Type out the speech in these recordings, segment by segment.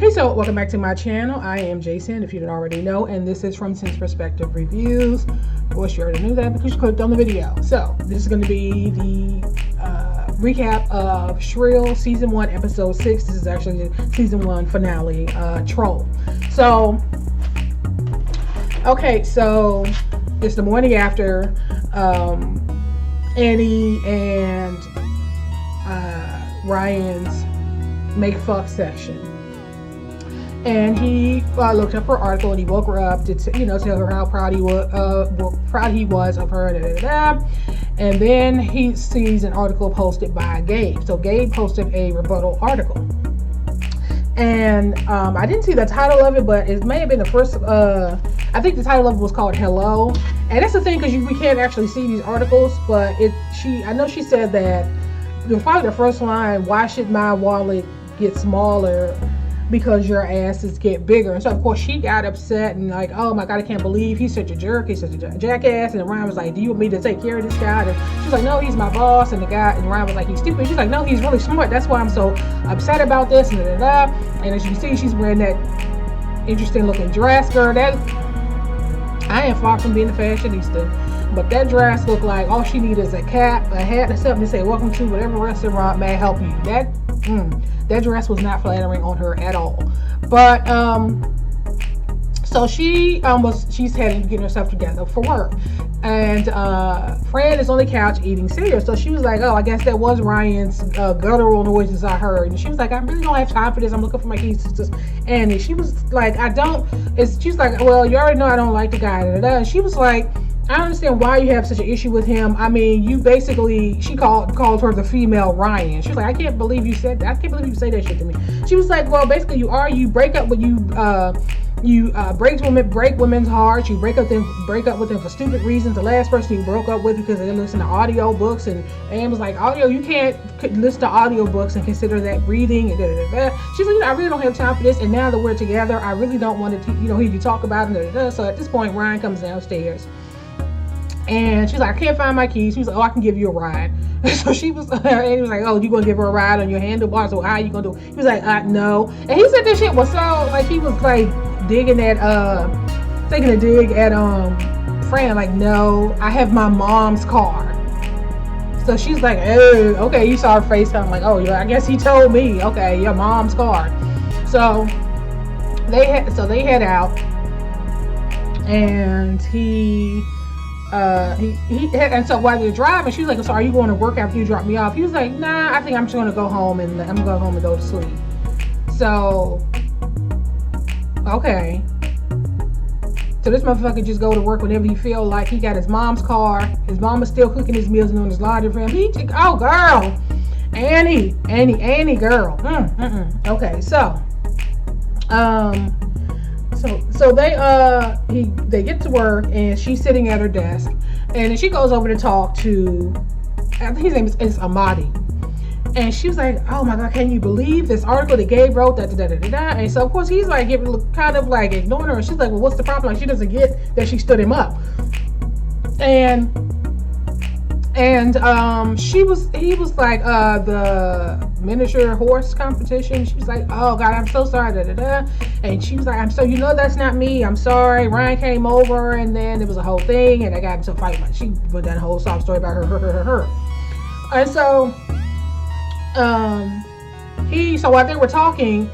Okay, so welcome back to my channel. I am Jason, if you didn't already know, and this is from Sinn's Perspective Reviews. Of course, you already knew that because you clicked on the video. So this is going to be the recap of Shrill Season 1, Episode 6. This is actually the Season 1 finale, Troll. So, okay, so it's the morning after Annie and Ryan's make fuck session, and he looked up her article and he woke her up to tell her how proud he was of her, and then he sees an article posted by Gabe. So Gabe posted a rebuttal article, and I didn't see the title of it, but it may have been the first. I think the title of it was called Hello, and that's the thing, because we can't actually see these articles, but I know she said that probably the first line, why should my wallet get smaller because your asses get bigger? And so of course she got upset and like, oh my god, I can't believe he's such a jerk, he's such a jackass. And Ryan was like, do you want me to take care of this guy? And she's like, no, he's my boss. And Ryan was like, he's stupid. She's like, no, he's really smart, that's why I'm so upset about this, and and as you can see, she's wearing that interesting looking dress skirt. That I am far from being a fashionista, but that dress looked like all she needed is a cap, a hat, and something to say, welcome to whatever restaurant may help you. That dress was not flattering on her at all. But so she's heading to get herself together for work, and Fran is on the couch eating cereal. So she was like, oh, I guess that was Ryan's guttural noises I heard. And she was like, I really don't have time for this, I'm looking for my keys to Annie. She was like, she's like, well, you already know I don't like the guy. And she was like, I don't understand why you have such an issue with him. I mean, you basically, she called her the female Ryan. She was like, I can't believe you said that. I can't believe you say that shit to me. She was like, well, basically you break up with break women's hearts. You break up with them for stupid reasons. The last person you broke up with because they listen to audio books, and was like, audio, you can't listen to audio books and consider that breathing, and She's like, I really don't have time for this, and now that we're together, I really don't want to hear you talk about it. So at this point, Ryan comes downstairs, and she's like, I can't find my keys. She was like, oh, I can give you a ride. So and he was like, oh, you gonna give her a ride on your handlebars? So how you gonna do it? He was like, no. And he said this shit was so, like, he was like taking a dig at Fran, like, no, I have my mom's car. So she's like, oh, okay, you saw her face. I'm like, oh yeah, I guess he told me, okay, your mom's car. So they head out, and and so while they're driving, she was like, so are you going to work after you drop me off? He was like, nah, I think I'm just going to go home and go to sleep. So, okay. So this motherfucker just go to work whenever he feel like. He got his mom's car. His mom is still cooking his meals and doing his laundry for him. Oh, girl. Annie, girl. Okay, so, So they get to work, and she's sitting at her desk, and then she goes over to talk to, I think his name is Amadi, and she was like, oh my god, can you believe this article that Gabe wrote, and so of course he's like kind of like ignoring her, and she's like, well, what's the problem? Like, she doesn't get that she stood him up, and he was like, the miniature horse competition. She was like, oh god, I'm so sorry, and she was like, that's not me, I'm sorry, Ryan came over, and then it was a whole thing, and I got into a fight. She put that whole sob story about her. And so so while they were talking,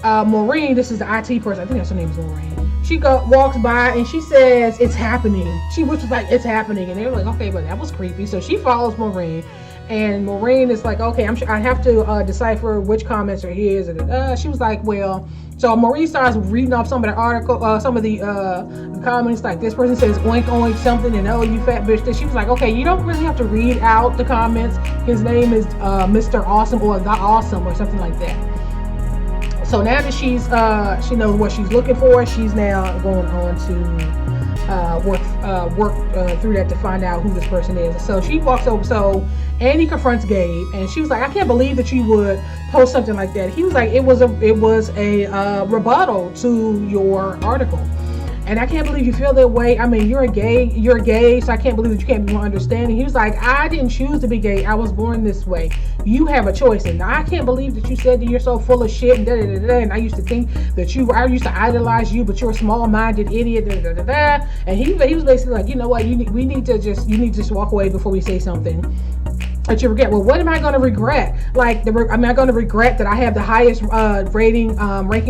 Maureen, this is the IT person, I think that's her name is Maureen, she walks by and she says, it's happening. She was like, it's happening. And they were like, okay, but that was creepy. So she follows Maureen, and Maureen is like, okay, I'm sure I have to decipher which comments are his. And she was like, well, so Maureen starts reading off some of the article, some of the comments, like this person says oink oink something, and oh, you fat bitch. Then she was like, okay, you don't really have to read out the comments. His name is Mr. Awesome, or The Awesome, or something like that. So now that she knows what she's looking for, she's now going on to work through that to find out who this person is. So she walks over. So Annie confronts Gabe, and she was like, I can't believe that you would post something like that. He was like, it was a rebuttal to your article. and I can't believe you feel that way. I mean, you're gay, so I can't believe that you can't be more understanding. He was like, I didn't choose to be gay. I was born this way. You have a choice, and I can't believe that you said that you're so full of shit and da da da da. And I used to think that I used to idolize you, but you're a small-minded idiot. Da da da da. And he was basically like, you know what? You need to just walk away before we say something that you regret. Well, what am I going to regret? Like, am I going to regret that I have the highest ranking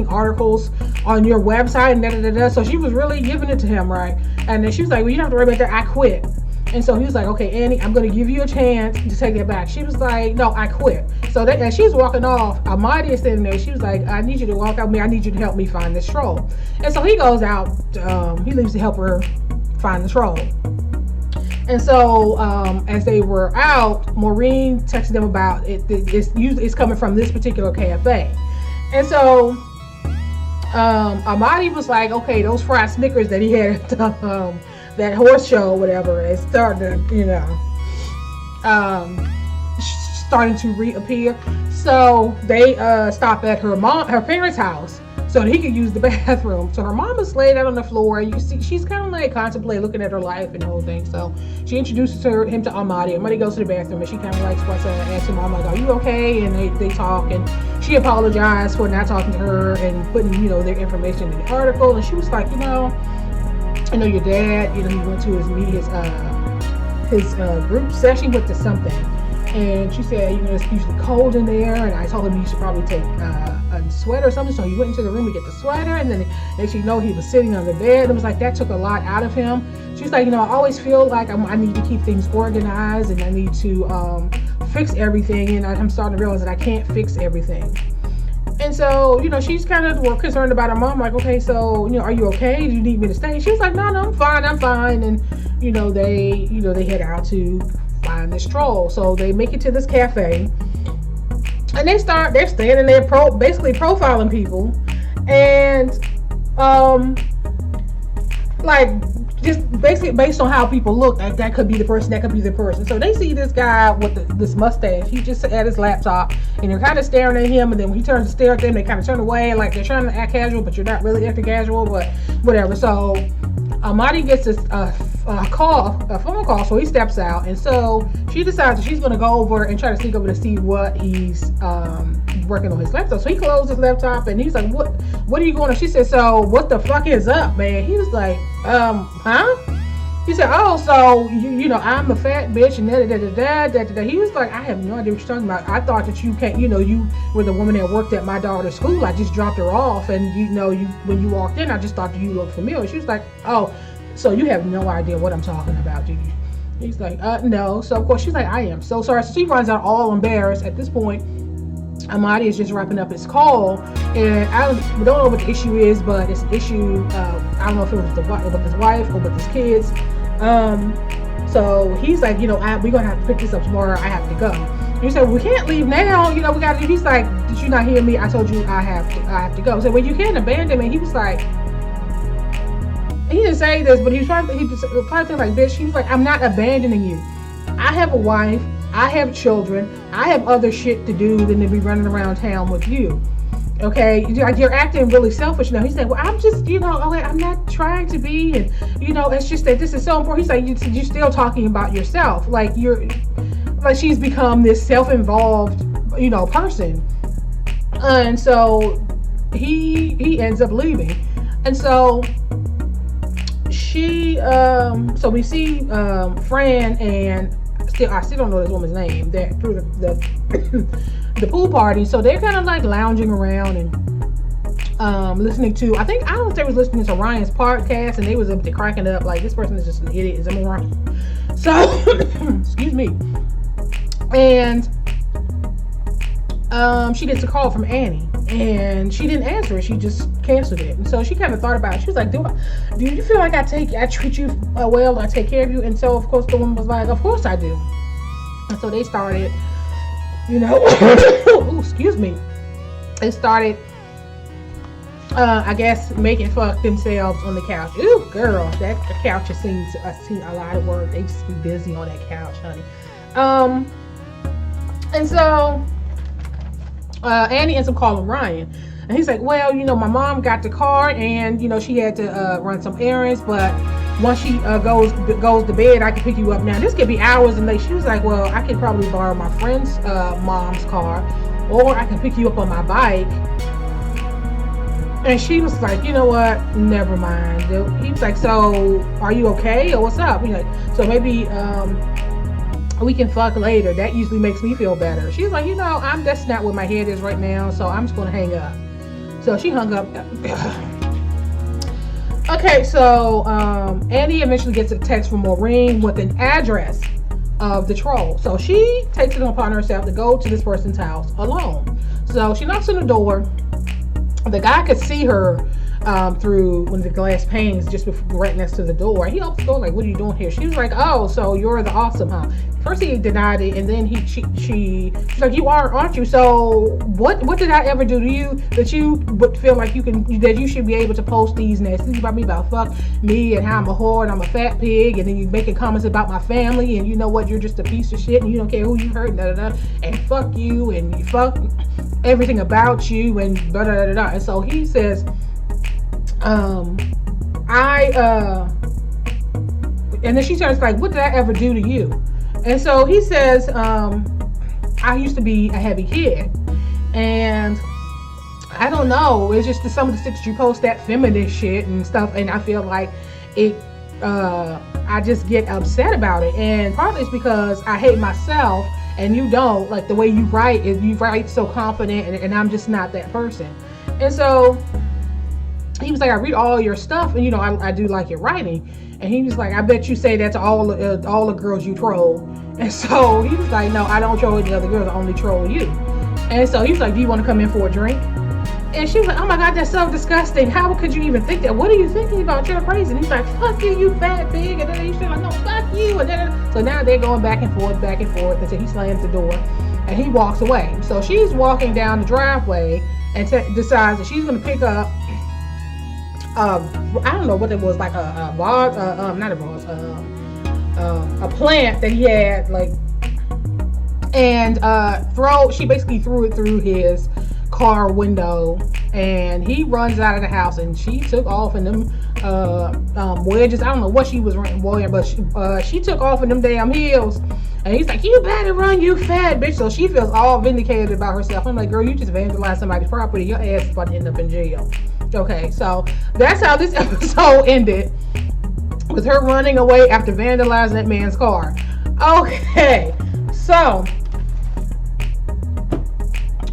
articles on your website and da da da da? So she was really giving it to him, right? And then she was like, well, you don't have to worry about that. I quit. And so he was like, okay, Annie, I'm going to give you a chance to take that back. She was like, no, I quit. So as she was walking off, Amadi is sitting there. She was like, I need you to walk out with me. I need you to help me find this troll. And so he goes out. He leaves to help her find the troll. And so as they were out, Maureen texted them about it. It's coming from this particular cafe. And so Amadi was like, okay, those fried Snickers that he had at that horse show or whatever is starting to, starting to reappear. So they stop at her parents' house so that he could use the bathroom. So her mom is laid out on the floor. You see, she's kind of like contemplating, looking at her life and the whole thing. So she introduces him to Amadi. Amadi goes to the bathroom and she kind of like asks him, like, are you okay? And they talk, and she apologized for not talking to her and putting, their information in the article. And she was like, I know your dad, he went to his group session, went to something. And she said, it's usually cold in there. And I told him you should probably take a sweater or something. So he went into the room to get the sweater. And then next you know, he was sitting on the bed. It was like, that took a lot out of him. She's like, I always feel like I need to keep things organized and I need to fix everything. And I'm starting to realize that I can't fix everything. And so, she's kind of more concerned about her mom. Like, okay, so, are you okay? Do you need me to stay? She was like, no, I'm fine. And, they head out to find this troll. So they make it to this cafe. And they're standing there basically profiling people. And, just basically based on how people look, that could be the person, So they see this guy with this mustache. He just at his laptop, and they're kind of staring at him. And then when he turns to stare at them, they kind of turn away, like they're trying to act casual, but you're not really acting casual, but whatever. So Amadi gets a phone call, so he steps out. And so she decides that she's going to go over and try to sneak over to see what he's working on his laptop. So he closed his laptop, and he's like, what are you going to? She said, so what the fuck is up, man? He was like, huh? He said, oh, so I'm a fat bitch and da. He was like, I have no idea what you're talking about. I thought that you can't, you were the woman that worked at my daughter's school. I just dropped her off, and when you walked in, I just thought you looked familiar. She was like, oh, so you have no idea what I'm talking about, do you? He's like, no. So of course she's like, I am so sorry. So she runs out all embarrassed. At this point, Amadi is just wrapping up his call, and we don't know what the issue is, but it's an issue. I don't know if it was with his wife or with his kids. So he's like, we're gonna have to pick this up tomorrow. I have to go. And he said, well, we can't leave now. We got to. He's like, did you not hear me? I told you I have to go. So well, you can't abandon me. He was like, he didn't say this, but he was trying to. He just probably like, bitch. He was like, I'm not abandoning you. I have a wife. I have children. I have other shit to do than to be running around town with you. Okay, you're acting really selfish now. He said, well, I'm just, I'm not trying to be, and it's just that this is so important. He's like, you're still talking about yourself, like she's become this self-involved, person. And so he ends up leaving, and so she, so we see Fran and. I still don't know this woman's name. They're through the pool party, so they're kind of like lounging around and listening to. I don't know if they was listening to Ryan's podcast, and they was up there cracking up like, this person is just an idiot, is a moron. So, excuse me. And she gets a call from Annie, and she didn't answer it. She just canceled it. And so she kind of thought about it. She was like, do you feel like I treat you well, I take care of you? And so of course the woman was like, of course I do. And so they started, ooh, excuse me. They started, I guess, making fuck themselves on the couch. Ooh, girl, that couch has seen a lot of work. They just be busy on that couch, honey. And so Annie ends up calling Ryan. And he's like, well, my mom got the car, and she had to run some errands, but once she goes to bed, I can pick you up. Now this could be hours and late. She was like, well, I could probably borrow my friend's mom's car, or I can pick you up on my bike. And she was like, you know what, never mind. He was like, so are you okay, or what's up? He's like, so maybe we can fuck later. That usually makes me feel better. She was like, that's not where my head is right now, so I'm just gonna hang up. So she hung up. Okay, so Annie eventually gets a text from Maureen with an address of the troll. So she takes it upon herself to go to this person's house alone. So she knocks on the door. The guy could see her through one of the glass panes just right next to the door. He opens the door like, what are you doing here? She was like, oh, so you're the awesome, huh? First he denied it, and then she's like, you are, aren't you? So what did I ever do to you that you would feel like that you should be able to post these nasty things about me, about fuck me and how I'm a whore and I'm a fat pig, and then you making comments about my family, and you know what, you're just a piece of shit, and you don't care who you hurt, and fuck you, and you fuck everything about you, and da da da da. And so he says, and then she turns like, what did I ever do to you? And so he says, I used to be a heavy kid, and I don't know, it's just some of the shit that you post, that feminist shit and stuff, and I feel like it, I just get upset about it, and partly it's because I hate myself, and you don't, like the way you write so confident, and I'm just not that person. And so he was like, I read all your stuff, and I do like your writing. And he was like, I bet you say that to all the girls you troll. And so he was like, no, I don't troll any other girls, I only troll you. And so he was like, do you want to come in for a drink? And she was like, oh my God, that's so disgusting. How could you even think that? What are you thinking about? You're crazy. And he's like, fuck you, you fat pig. And then she's like, no, fuck you. And then, so now they're going back and forth, until he slams the door and he walks away. So she's walking down the driveway and decides that she's going to pick up I don't know what it was, like a vase, not a vase, a plant that he had, like, and she basically threw it through his car window, and he runs out of the house, and she took off in them wedges. I don't know what she was wearing, but she took off in them damn heels. And he's like, you better run, you fat bitch. So she feels all vindicated about herself. I'm like, girl, you just vandalized somebody's property. Your ass is about to end up in jail. Okay, so that's how this episode ended, with her running away after vandalizing that man's car. Okay, so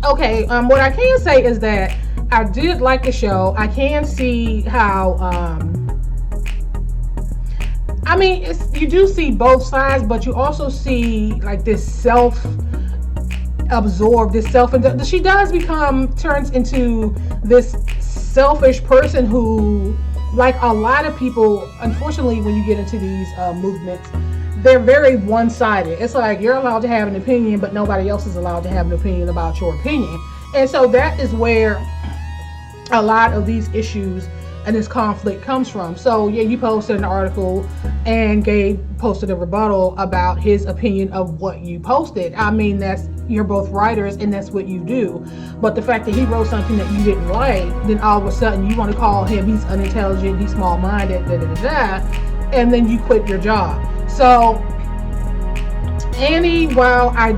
what I can say is that I did like the show. I can see how I mean, you do see both sides, but you also see like this self-absorbed, and she turns into this selfish person who, like a lot of people, unfortunately, when you get into these movements, they're very one-sided. It's like you're allowed to have an opinion, but nobody else is allowed to have an opinion about your opinion. And so that is where a lot of these issues and this conflict comes from. So yeah, you posted an article and Gabe posted a rebuttal about his opinion of what you posted. I mean, you're both writers and that's what you do. But the fact that he wrote something that you didn't like, then all of a sudden you want to call him, he's unintelligent, he's small-minded, and then you quit your job. So Annie, while I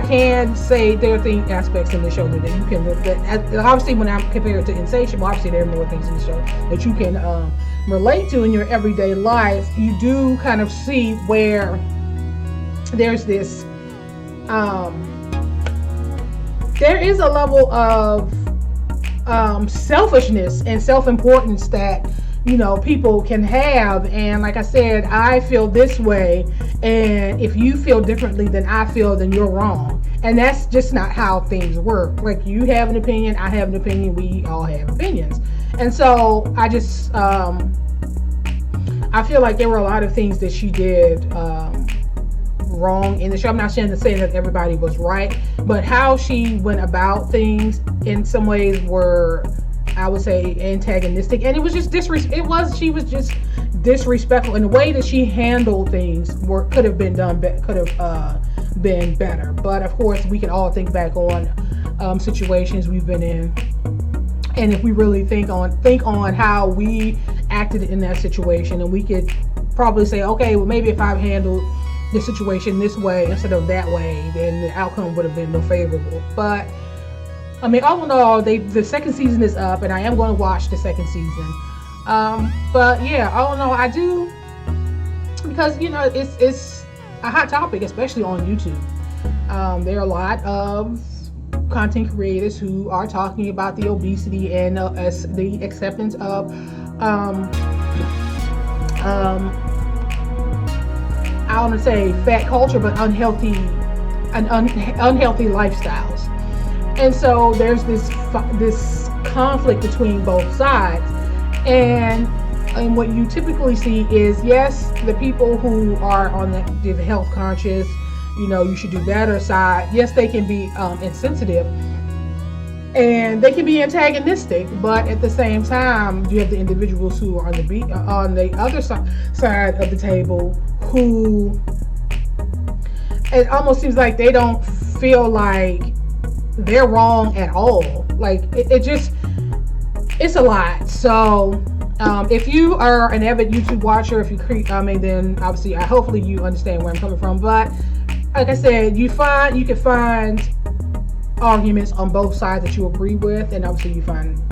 can say there are aspects in the show that you can look at. Obviously, when I compare it to Insatiable, obviously there are more things in the show that you can relate to in your everyday life. You do kind of see where there's this, there is a level of selfishness and self-importance that people can have. And like I said, I feel this way, and if you feel differently than I feel, then you're wrong. And that's just not how things work. Like, you have an opinion, I have an opinion, we all have opinions. And so I just I feel like there were a lot of things that she did wrong in the show. I'm not saying that everybody was right, but how she went about things in some ways were, I would say, antagonistic, and it was just she was just disrespectful, and the way that she handled things could have been better. But of course, we can all think back on situations we've been in And if we really think on how we acted in that situation, and we could probably say, okay, well, maybe if I've handled the situation this way instead of that way, then the outcome would have been more favorable. But I mean, all in all, the second season is up, and I am going to watch the second season. But yeah, all in all, I do, because you know it's a hot topic, especially on YouTube. There are a lot of content creators who are talking about the obesity and the acceptance of I don't want to say fat culture, but unhealthy lifestyles. And so there's this conflict between both sides, and what you typically see is, yes, the people who are on the health conscious, you know, you should do better side, yes, they can be insensitive and they can be antagonistic, but at the same time, you have the individuals who are on the other side of the table, who it almost seems like they don't feel like they're wrong at all. Like it's a lot. So if you are an avid YouTube watcher, if you then obviously hopefully you understand where I'm coming from. But like I said, you can find arguments on both sides that you agree with, and obviously you find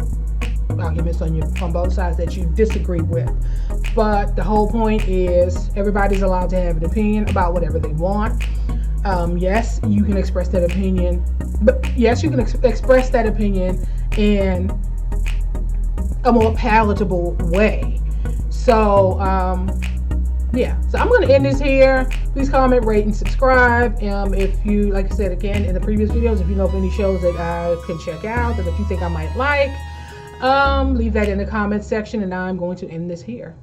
arguments on both sides that you disagree with. But the whole point is, everybody's allowed to have an opinion about whatever they want. Yes, you can express that opinion, but yes, you can express that opinion in a more palatable way. So yeah, so I'm going to end this here. Please comment, rate, and subscribe. If you, like I said again in the previous videos, if you know of any shows that I can check out that you think I might like, leave that in the comment section, and I'm going to end this here.